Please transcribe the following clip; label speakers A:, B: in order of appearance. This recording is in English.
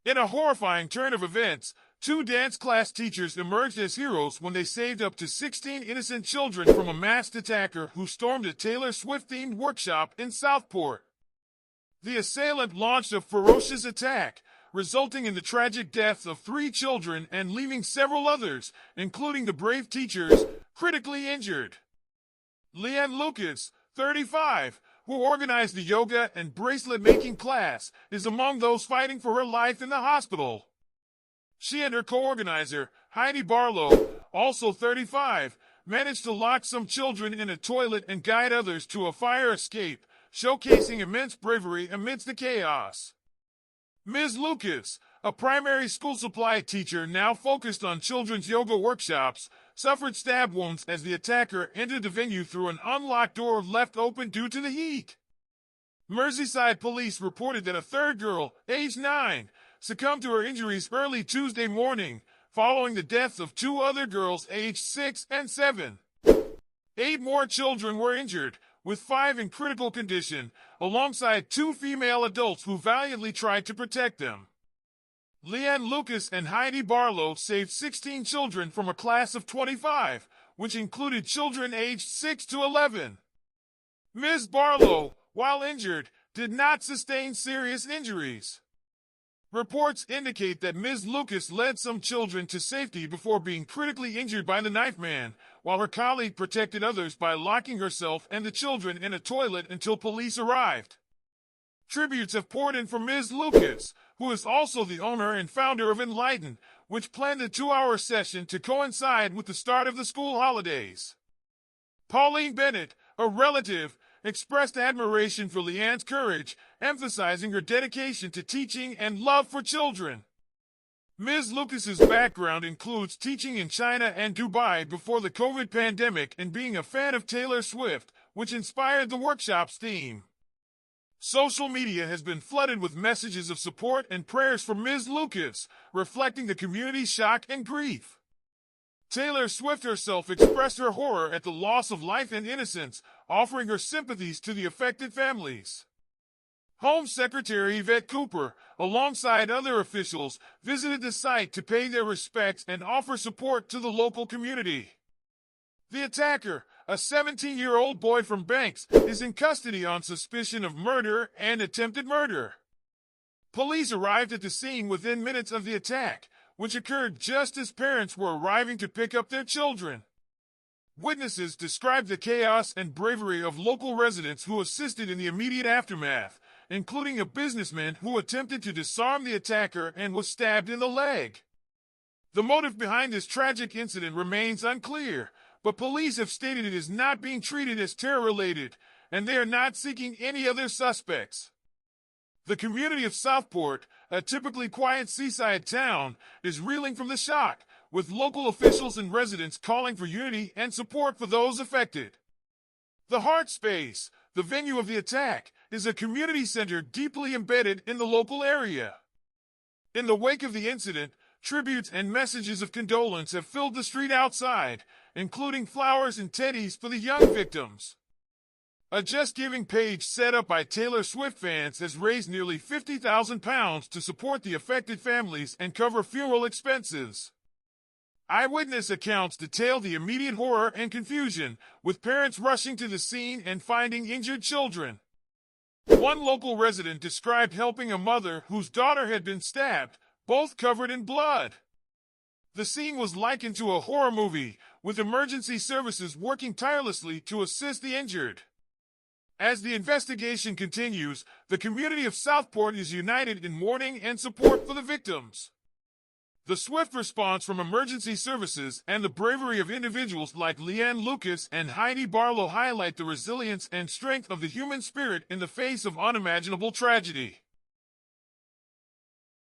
A: In a horrifying turn of events, two dance class teachers emerged as heroes when they saved up to 16 innocent children from a masked attacker who stormed a Taylor Swift-themed workshop in Southport. The assailant launched a ferocious attack, resulting in the tragic deaths of 3 children and leaving several others, including the brave teachers, critically injured. Leanne Lucas, 35, who organized the yoga and bracelet-making class, is among those fighting for her life in the hospital. She and her co-organizer, Heidi Barlow, also 35, managed to lock some children in a toilet and guide others to a fire escape, showcasing immense bravery amidst the chaos. Ms. Lucas, a primary school supply teacher now focused on children's yoga workshops, suffered stab wounds as the attacker entered the venue through an unlocked door left open due to the heat. Merseyside police reported that a third girl, aged 9, succumbed to her injuries early Tuesday morning, following the deaths of 2 other girls aged 6 and 7. 8 more children were injured, with 5 in critical condition, alongside 2 female adults who valiantly tried to protect them. Leanne Lucas and Heidi Barlow saved 16 children from a class of 25, which included children aged 6 to 11. Ms. Barlow, while injured, did not sustain serious injuries. Reports indicate that Ms. Lucas led some children to safety before being critically injured by the Knifeman, while her colleague protected others by locking herself and the children in a toilet until police arrived. Tributes have poured in for Ms. Lucas, who is also the owner and founder of Enlighten, which planned a 2-hour session to coincide with the start of the school holidays. Pauline Bennett, a relative, expressed admiration for Leanne's courage, emphasizing her dedication to teaching and love for children. Ms. Lucas's background includes teaching in China and Dubai before the COVID pandemic and being a fan of Taylor Swift, which inspired the workshop's theme. Social media has been flooded with messages of support and prayers for Ms. Lucas, reflecting the community's shock and grief. Taylor Swift herself expressed her horror at the loss of life and innocence, offering her sympathies to the affected families. Home Secretary Yvette Cooper, alongside other officials, visited the site to pay their respects and offer support to the local community. The attacker, a 17-year-old boy from Banks, is in custody on suspicion of murder and attempted murder. Police arrived at the scene within minutes of the attack, which occurred just as parents were arriving to pick up their children. Witnesses described the chaos and bravery of local residents who assisted in the immediate aftermath, including a businessman who attempted to disarm the attacker and was stabbed in the leg. The motive behind this tragic incident remains unclear, but police have stated it is not being treated as terror-related, and they are not seeking any other suspects. The community of Southport, a typically quiet seaside town, is reeling from the shock, with local officials and residents calling for unity and support for those affected. The Heart Space, the venue of the attack, is a community center deeply embedded in the local area. In the wake of the incident, tributes and messages of condolence have filled the street outside, including flowers and teddies for the young victims. A Just Giving page set up by Taylor Swift fans has raised nearly £50,000 to support the affected families and cover funeral expenses. Eyewitness accounts detail the immediate horror and confusion, with parents rushing to the scene and finding injured children. One local resident described helping a mother whose daughter had been stabbed, both covered in blood. The scene was likened to a horror movie, with emergency services working tirelessly to assist the injured. As the investigation continues, the community of Southport is united in mourning and support for the victims. The swift response from emergency services and the bravery of individuals like Leanne Lucas and Heidi Barlow highlight the resilience and strength of the human spirit in the face of unimaginable tragedy.